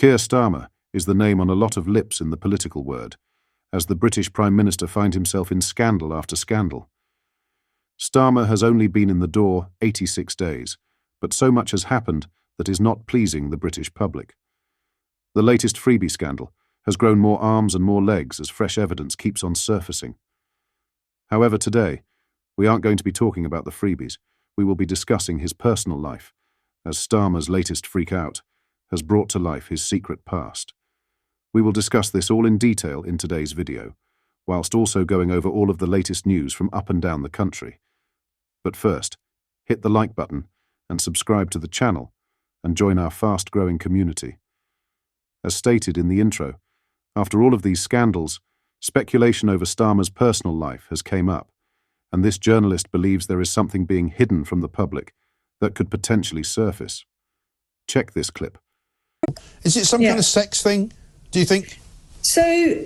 Keir Starmer is the name on a lot of lips in the political word, as the British Prime Minister finds himself in scandal after scandal. Starmer has only been in the door 86 days, but so much has happened that is not pleasing the British public. The latest freebie scandal has grown more arms and more legs as fresh evidence keeps on surfacing. However, today, we aren't going to be talking about the freebies. We will be discussing his personal life, as Starmer's latest freak out has brought to life his secret past. We will discuss this all in detail in today's video, whilst also going over all of the latest news from up and down the country. But first, hit the like button and subscribe to the channel and join our fast-growing community. As stated in the intro, after all of these scandals, speculation over Starmer's personal life has came up, and this journalist believes there is something being hidden from the public that could potentially surface. Check this clip. Is it some kind of sex thing, do you think? So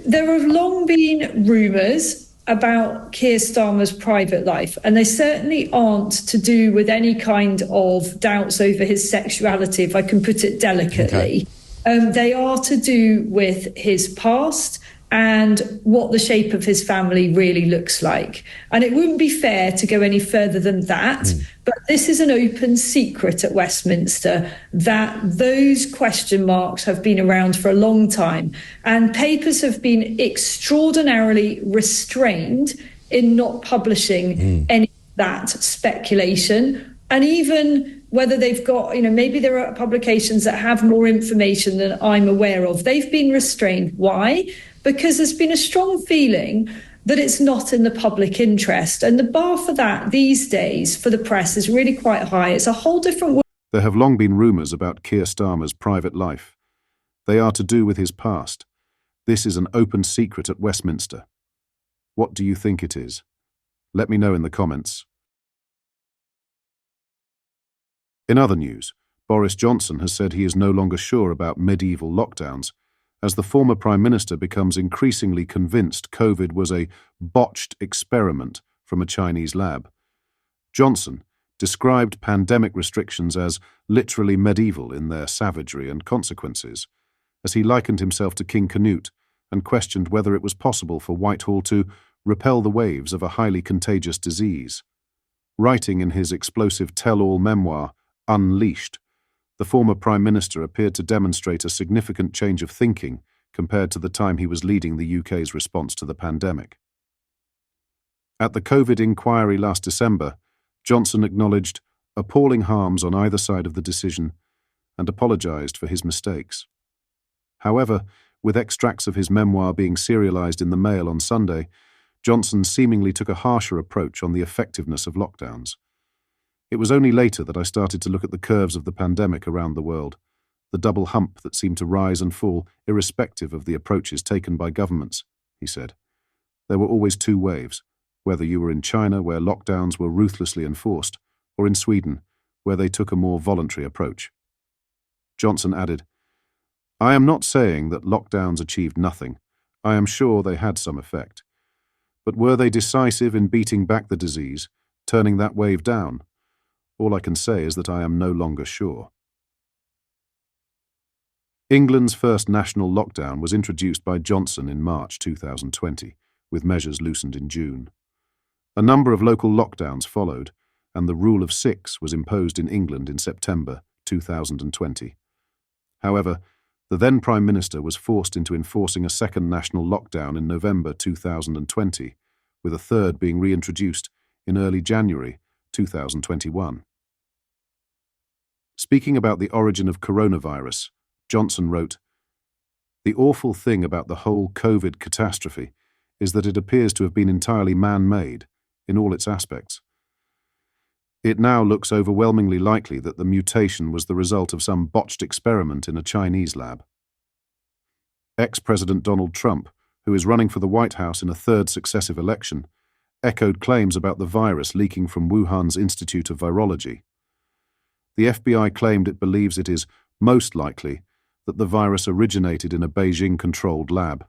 there have long been rumours about Keir Starmer's private life, and they certainly aren't to do with any kind of doubts over his sexuality, if I can put it delicately. Okay. They are to do with his past and what the shape of his family really looks like. And it wouldn't be fair to go any further than that, but this is an open secret at Westminster that those question marks have been around for a long time, and papers have been extraordinarily restrained in not publishing any of that speculation. And even whether they've got, maybe there are publications that have more information than I'm aware of, they've been restrained. Why? Because there's been a strong feeling that it's not in the public interest. And the bar for that these days for the press is really quite high. It's a whole different... There have long been rumours about Keir Starmer's private life. They are to do with his past. This is an open secret at Westminster. What do you think it is? Let me know in the comments. In other news, Boris Johnson has said he is no longer sure about medieval lockdowns, as the former Prime Minister becomes increasingly convinced COVID was a botched experiment from a Chinese lab. Johnson described pandemic restrictions as literally medieval in their savagery and consequences, as he likened himself to King Canute and questioned whether it was possible for Whitehall to repel the waves of a highly contagious disease. Writing in his explosive tell-all memoir, Unleashed, the former Prime Minister appeared to demonstrate a significant change of thinking compared to the time he was leading the UK's response to the pandemic. At the COVID inquiry last December, Johnson acknowledged appalling harms on either side of the decision and apologised for his mistakes. However, with extracts of his memoir being serialised in the Mail on Sunday, Johnson seemingly took a harsher approach on the effectiveness of lockdowns. It was only later that I started to look at the curves of the pandemic around the world, the double hump that seemed to rise and fall irrespective of the approaches taken by governments, he said. There were always two waves, whether you were in China, where lockdowns were ruthlessly enforced, or in Sweden, where they took a more voluntary approach. Johnson added, I am not saying that lockdowns achieved nothing. I am sure they had some effect. But were they decisive in beating back the disease, turning that wave down? All I can say is that I am no longer sure. England's first national lockdown was introduced by Johnson in March 2020, with measures loosened in June. A number of local lockdowns followed, and the Rule of Six was imposed in England in September 2020. However, the then Prime Minister was forced into enforcing a second national lockdown in November 2020, with a third being reintroduced in early January 2021. Speaking about the origin of coronavirus, Johnson wrote, The awful thing about the whole COVID catastrophe is that it appears to have been entirely man-made in all its aspects. It now looks overwhelmingly likely that the mutation was the result of some botched experiment in a Chinese lab. Ex-President Donald Trump, who is running for the White House in a third successive election, echoed claims about the virus leaking from Wuhan's Institute of Virology. The FBI claimed it believes it is most likely that the virus originated in a Beijing-controlled lab.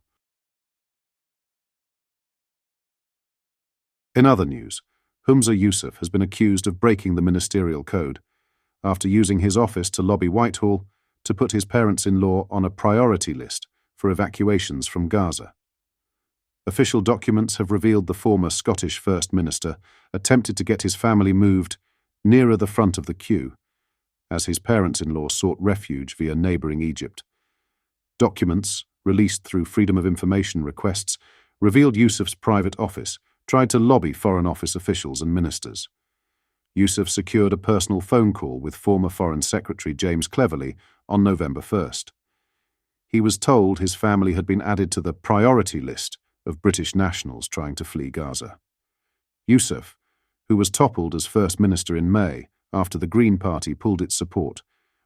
In other news, Humza Yousaf has been accused of breaking the ministerial code after using his office to lobby Whitehall to put his parents-in-law on a priority list for evacuations from Gaza. Official documents have revealed the former Scottish First Minister attempted to get his family moved nearer the front of the queue, as his parents-in-law sought refuge via neighbouring Egypt. Documents, released through Freedom of Information requests, revealed Yousaf's private office tried to lobby Foreign Office officials and ministers. Yousaf secured a personal phone call with former Foreign Secretary James Cleverly on November 1st. He was told his family had been added to the priority list of British nationals trying to flee Gaza. Yousaf, who was toppled as First Minister in May after the Green Party pulled its support,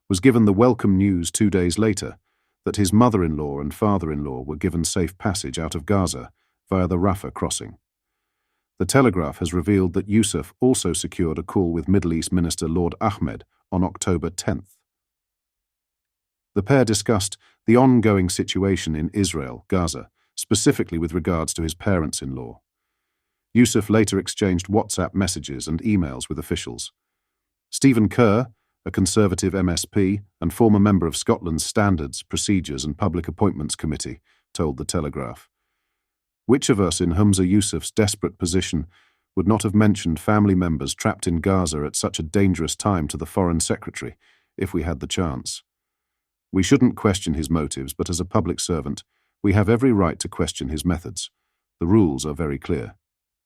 was given the welcome news 2 days later that his mother-in-law and father-in-law were given safe passage out of Gaza via the Rafah crossing. The Telegraph has revealed that Yousaf also secured a call with Middle East Minister Lord Ahmed on October 10th. The pair discussed the ongoing situation in Israel, Gaza, specifically with regards to his parents-in-law. Yousaf later exchanged WhatsApp messages and emails with officials. Stephen Kerr, a Conservative MSP and former member of Scotland's Standards, Procedures and Public Appointments Committee, told The Telegraph, "Which of us in Humza Yousaf's desperate position would not have mentioned family members trapped in Gaza at such a dangerous time to the Foreign Secretary, if we had the chance? We shouldn't question his motives, but as a public servant, we have every right to question his methods. The rules are very clear."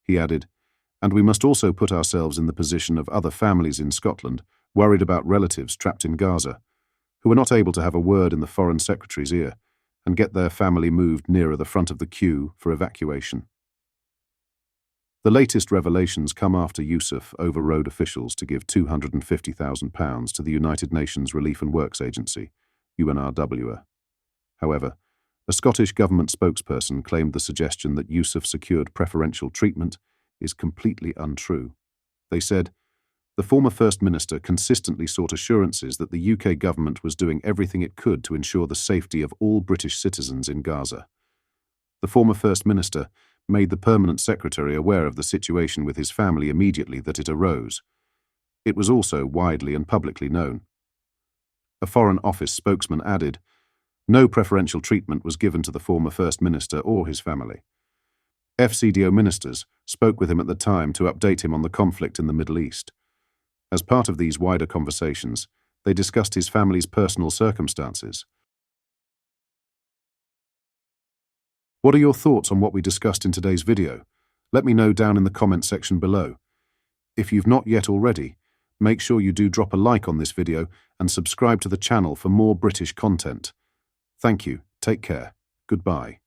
He added, "And we must also put ourselves in the position of other families in Scotland worried about relatives trapped in Gaza, who are not able to have a word in the Foreign Secretary's ear and get their family moved nearer the front of the queue for evacuation." The latest revelations come after Yousaf overrode officials to give £250,000 to the United Nations Relief and Works Agency, UNRWA. However, a Scottish government spokesperson claimed the suggestion that Yousaf secured preferential treatment is completely untrue. They said, "The former First Minister consistently sought assurances that the UK government was doing everything it could to ensure the safety of all British citizens in Gaza." The former First Minister made the Permanent Secretary aware of the situation with his family immediately that it arose. It was also widely and publicly known. A Foreign Office spokesman added, "No preferential treatment was given to the former First Minister or his family. FCDO ministers spoke with him at the time to update him on the conflict in the Middle East. As part of these wider conversations, they discussed his family's personal circumstances." What are your thoughts on what we discussed in today's video? Let me know down in the comment section below. If you've not yet already, make sure you do drop a like on this video and subscribe to the channel for more British content. Thank you, take care, goodbye.